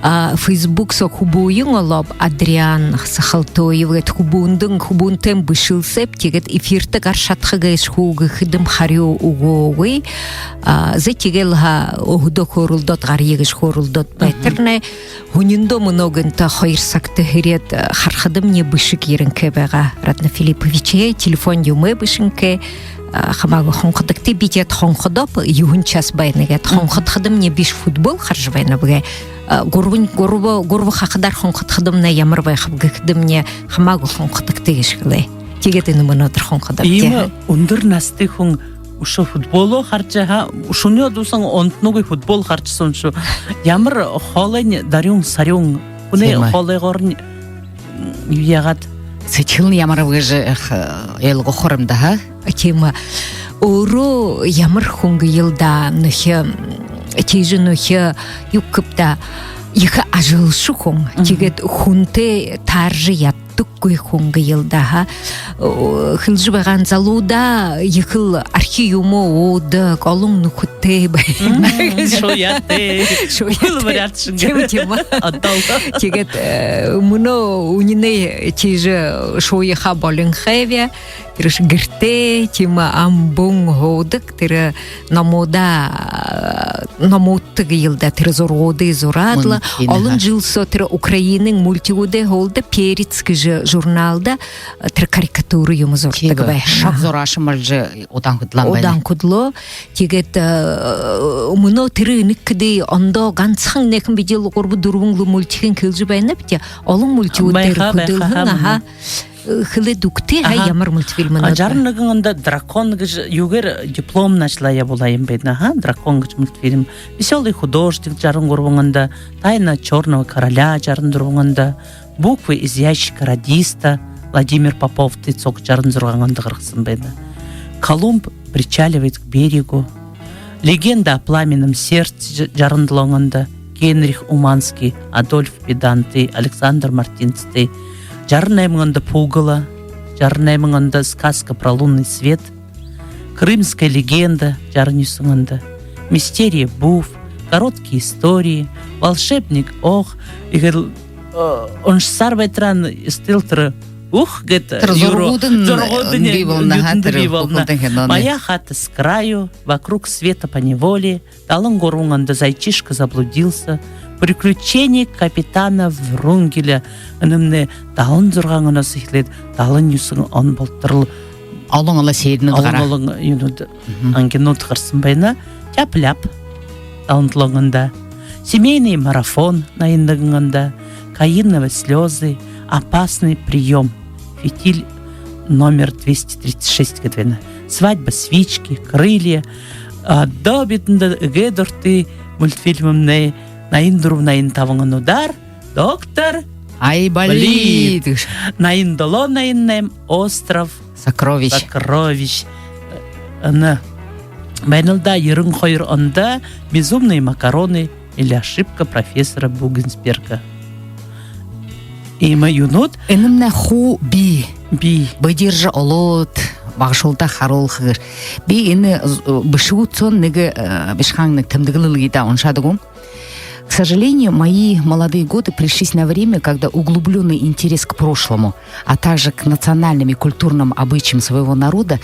Facebook со хубуйын олап Адриан Сахалтоев хубунтем бышылсеп тигет эфирте каршатхы гайш хугы хыдым хариу угогы за тигелха огудо хорулдот гарьегиш хорулдот бетерне хунюндо многынта хайрсакты хирет хархыдым мне бышык ерінкебеға Радна Филипповиче телефон юмы бышынке хамагы хонқыдыкты битет хонқыдап юхын час байнегет хонқыдхыдым не биш футбол харжвайна бге горбы хақыдар хонқыдхыдым на ямырбай хабгыхдым не хамагы хонқыдыкты ешкіле тегетіні мұнатыр хонқыдап Има ундыр насты хон ушу футболу харчаха ушуня дусан онтногы футбол харчсын шу ямыр холайн дарюн сарюн уне холай горн юягат Сечилны ямаравыжы элго хорымда, ха? Тема оро ямыр хунғы елда нөхе тежі нөхе юккыпта ехі ажылшы хун тегет хунте таржы яттық көй хунғы елда, ха? Хылжы баған залуда ехіл архиюмо оды колың нүкітте бай. Шояте. Шояте. Вариатшынға. Тема. Тегет мұны унине тежі шойыха болын хэве тирыш гирте тема амбун ходык тиры намоттык йылда тиры зоргоды зорадла алын жылсо тиры Украинын мультиуде холда перицкий журналда тиры карикатуры юмы зордык бай. Шак зорашымылжы одан кудлан бай. Одан кудло тегет мұны тиры никкіде ондо ганцхан некін бедел горбу дурвунглу мультикин кылжы байна бите алын мультиуде кудылгын аха хылы дукте ха ямар мультфильмын Жарныгында дракон гыж югер диплом начлая булайым бедна ха дракон гыж мультфильм веселый художник жарын горбуңында тайна черного короля жарын дурбуңында буквы из ящика радиста Владимир Попов тыцок жарын зургаңында кыргызсын бедна Колумб причаливает к берегу легенда о пламенном сердце жарындылоңында Генрих Уманский Адольф Педанты Александр Мартинцты Жарнаймыңында пугало, жарнаймыңында сказка про лунный свет, крымская легенда, жарнюсыңында, мистерия буф, короткие истории, волшебник ох, он ж сарбай тран стилтер ух, гет моя хата с краю, вокруг света по неволе, талын горуңында зайчишка заблудился, приключения капитана Врунгеля үнімне талын зұрғаңына сихлет, талын юсын он болтырыл. Алың ала сейдіні дұғара. Алың юнуды ангену тұғырсын байна, тяп-ляп талынтылыңында. Семейный марафон наиндығыңында, каиновые слезы, опасный прием, фитиль номер 236 гэдвена. Свадьба свечки, крылья, добитында гедорты мультфильмымне Наин друв, наин тавыңын удар, доктор Айболит. Наин дало, наин нем, остров Сокровищ. Байнылда ерін қойыр онда безумные макароны или ошибка профессора Бугенсберга. Има юнут. Энімне ху би. Бадиржа олот. Бағшылда харол хығыр. Би ені бішігут сон неге бішхаңны тімдігілілгейда оншадығым. К сожалению, мои молодые годы пришлись на время, когда углубленный интерес к прошлому, а также к национальным и культурным обычаям своего народа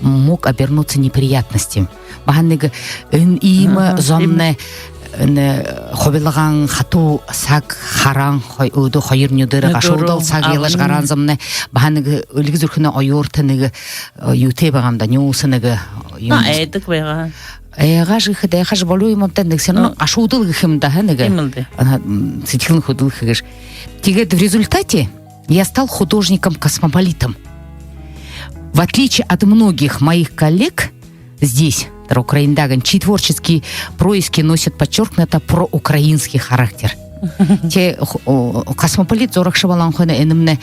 мог обернуться неприятностями. Бағаннеге им зонне хобилган хату сак харан өдө хайырнюдыры гашурдал сак елаш гаранзамне бағаннеге өлгі зүрхіні ойортынеге юте бағамда нюсынеге Эдік байға Эйгаж хыдайхаж болуй мамтан нексен ашудыл гхимда ханага. Имелде. Она сетилн худыл хыгаш. Тигет в результате я стал художником-космополитом. В отличие от многих моих коллег здесь, в Украиндаган, чьи творческие происки носят подчеркнуто проукраинский характер. Те космополит зоракшы баланхуна энемне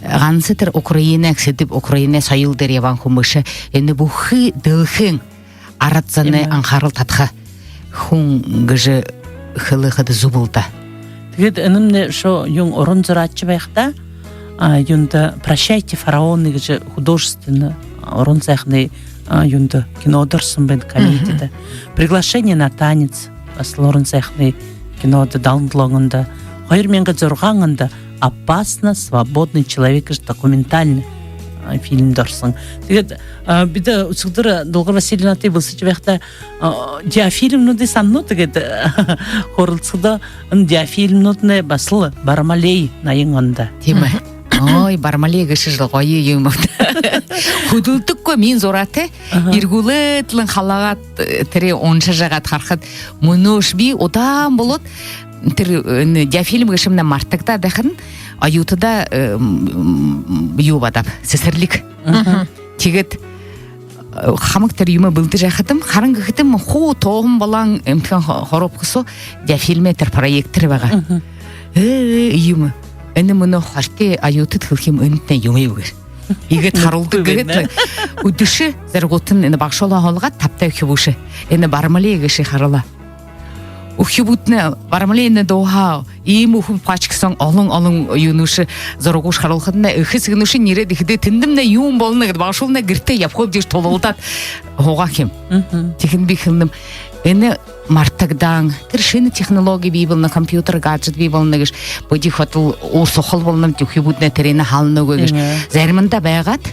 гансытыр Украина ксетип Украина сайылдыр яванхумышы эне бухы дылхын аратзаны анхарыл татха хун гыжы хылы хыды зубылда. Тэгээд энемне шо юн орон зыратчы байхта юнда «Прощайте, фараоны» же художественно орон зайхны юнда кинодырсын бен комедияда. Приглашение на танец асыл орон зайхны кинода далындлоңында. Хайыр менге зорғаңында «Опасно, свободный человек» же документальный фильм дұрсын. Тэгээд биде ұсылдыр Долгар Васильевна ты болсы жібекті диафильм нуды санну тэгээд хорылсыда диафильм нудны басылы бармалей найыңында. Тема. Ой, бармалей гышы жылғайы юмықты. Худылдық ко мен зораты, иргулытлын халағат тірі онша жағат қарқыд мұнош би одан болот диафильм гышымна мартықта дәхін аютыда юбадап, сесірлік. Тегет хамықтар юмы бұлды жақытым, қарыңғы қытым ху тоғым балаң имтхан хороп қысу диафильметр проекттір баға. Юмы. Эне мұны қашты аюты тылхим үнітіне юмай өгір. Егет қарулды көрет. Үдіші зәрготын эне бақшола ғолға тапта үкібуші. Эне бармалей егіші қарыла. Үкібутны бармалей эне доға ийм үхім пачксан олың юнушы зорғуш қарылғадына үхіс гінуші нере дихіде тіндімне юм болыны бақшолына гірте япқоп деш толылдат хоға кем. Текін бейхілдім. Эне мартагдан тіршіні технология бейбілні, компьютер, гаджет бейбілні гіш, бұди хотыл орсоқыл болыным түхі бұдны тірені халыны өгіш. Зәрмінда бәғат,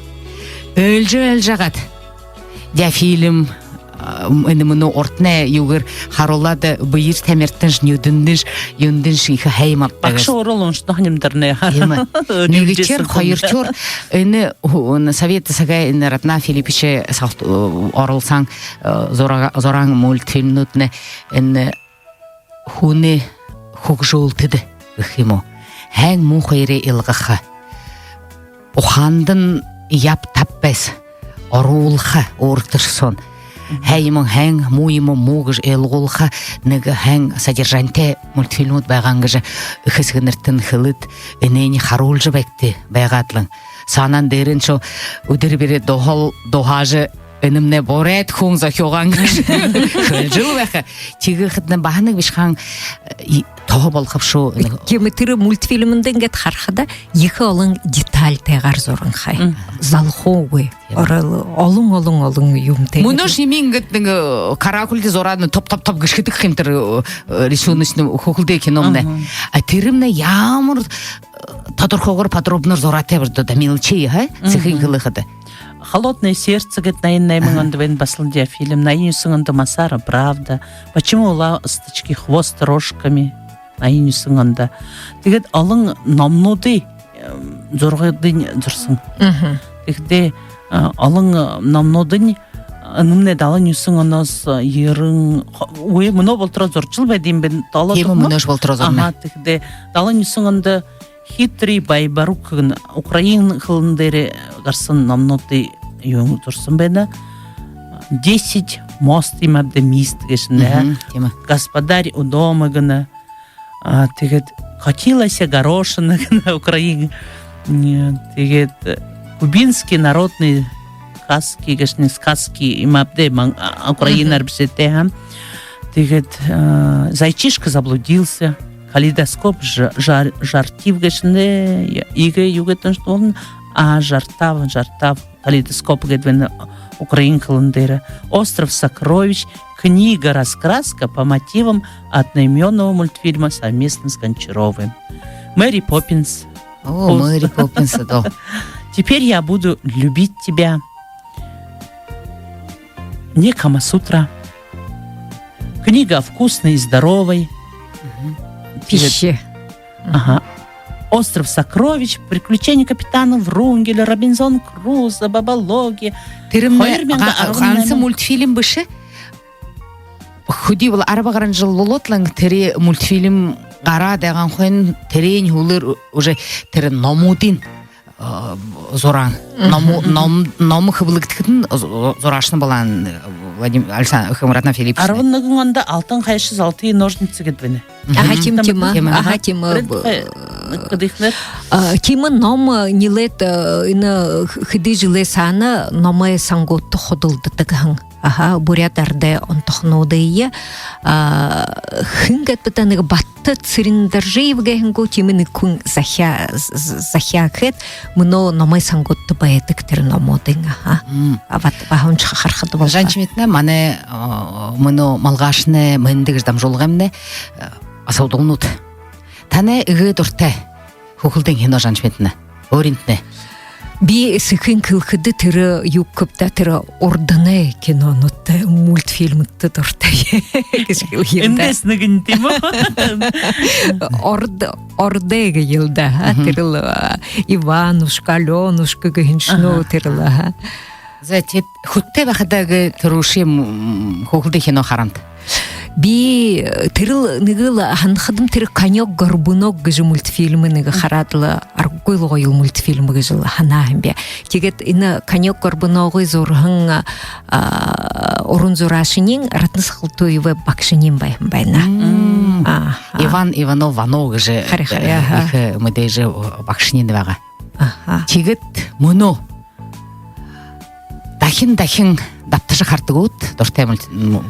өлжі-өлжіғат. Диафильм, эне мұны ортына югір харолады бұйыр тәмерттінш, юндінш икі хаймап бәғыз. Бақшы орылын шнағынымдырны. Негечер, хайырчор, эне Советі сағай эне Ратна Филиппиче орылсаң зораң мультфильмнутны эне хуны хук жолтыды үхимо. Хэң му хайры илғыға. Ухандын яп таппәс, орулға орықтырсон. Хэймон хэң муймо мугыж элголха нэгэ хэң содержанте мультфильмут байгангыжы үхісгініртін хылыт энэни харулжы бәкті байгатлың. Санан дэрін шо үдір бірі дохажы энімне борет хүн захиоғангыжы хылжыл бәқі. Тегі қытны бағанық бішқан тоғы болқып шо. Кемітірі мультфильмінден кет хархада екі олың деталь тәғар зорын қай. Залхоуы. Олың юмте. Мұныш емейін кеттің каракулді зорадны топ-топ-топ гішкетік қимтір рисунысыны хұқылды екеномны. Әтерімні ямыр татырхоғыр подробныр зораты бірді да мелчей, цехин қылықыды. «Холодное сердце», говорит, наимонды вен басыл диафильм, наинюсыңынды Масара, правда. Почему ласточки хвост рожками наинюсыңынды. Дегет, алың намнуды зорғыдың дұрсын. Дегде, алың намнудың нымне далын юсыңыныз ерің... Ой, мұны болтыра зорчыл бәдейм бен далы тұқмы? Темі мұныш болтыра зорны. Дегде, далын юсыңынды хитрый байбарук Украин хылындары гарсын намноты юң турсын бәді. 10 мост имабды мист гешіне. Господарь у дома гына. Тегет, хотелася горошина гына Украин. Тегет, кубинский народный сказки гешіне сказки имабды Украинар бісетте. Тегет, зайчишка заблудился. Калейдоскоп жартив гешінде иге югеттен штолын, а жартав, калейдоскоп гедвен Украин календера. Остров сокровищ, книга-раскраска по мотивам одноименного мультфильма совместно с Гончаровым. Мэри Поппинс. О, Мэри Поппинс, да. Теперь я буду любить тебя. Не Камасутра. Книга вкусной и здоровой. Пищи. Ага. Остров сокровищ, приключения капитана Врунгеля, Робинзон Крузо, Баба Логи. Қансы мультфильм бұшы? Худи бол 10 гаруй жыл болотлан тэр мультфильм гараа даган хон тэрийн хөлөр уже тэр номуудын зуран ном хөвлөгдөхөд нь зураашсан болан Владимир Александровна Филипп 11 онд алтын хайши золотые ножницы гэдэг байна. Тима ном нилет ина хиди жиле сана номы санготты ходулддаг хан. Бурятарде онтохнодыя хингат битанык батты цириндаржиевге хингу тимин күн захяхэт мно номы санготты баядык тэр номодын ават бахан чахархад бол жанчметне мане мно малгашны мендиг дамжуулгамне асаудугнут таны ыгы дуртай хөхөлдөн кино жанчметне өөринтне би сыхын кылхыды тэр юккупта тэр орданы кинонут мультфильмтты дуртай Эндес нэгэн тийм үү? ордега йылда тэр Иванушка Аленушка гэншнө тэр зэт хөттэй байхадаг төрөшим хөхөлдөн кино харамт би тэр нэгэл ханхадам тэр конёк горбунок гэж мультфильм нэг хараадла аргуйлгой мультфильм гэж ханаа юм бэ. Тэгээд энэ конёк горбуногой зурхан уран зурашинин Ратнас Сахалтоев багшинин байна. Иван Иванов гэж их мэдээж багшинин байгаа. Тэгээд мөнөө дахин давтаж хардаг út дуртай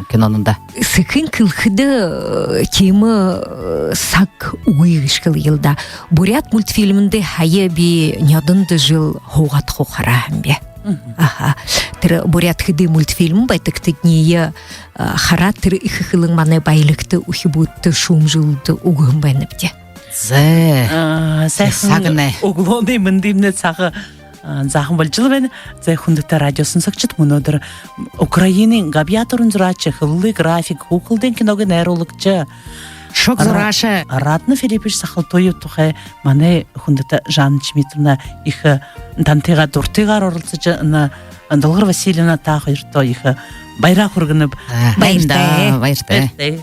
кинонунда сыхын кылхыды тема сак уйгышкыл йылда бурят мультфильмінде хая би нядынды жыл хоугат хохарам бе тэр бурят хыды мультфильм байтыктыгние хара тэр их хылың маны байлыкты ухибутты шум жылды угым байныбде сайхан оглоны мындимне цагы захан болж байна. За хүндтэй радио сонсогчид өнөөдөр Украинын габиатурын зураач хөвлөй график хүүхэлдэйн киногийн найруулагч шок зураач Радна Филипп Сахалтоев тухай манай хүндтэй Жан Чмитрна их тантайга дуртайгаар оролцож Долгор Васильевна та хоёртой их баяраа хүргэнэ баяртай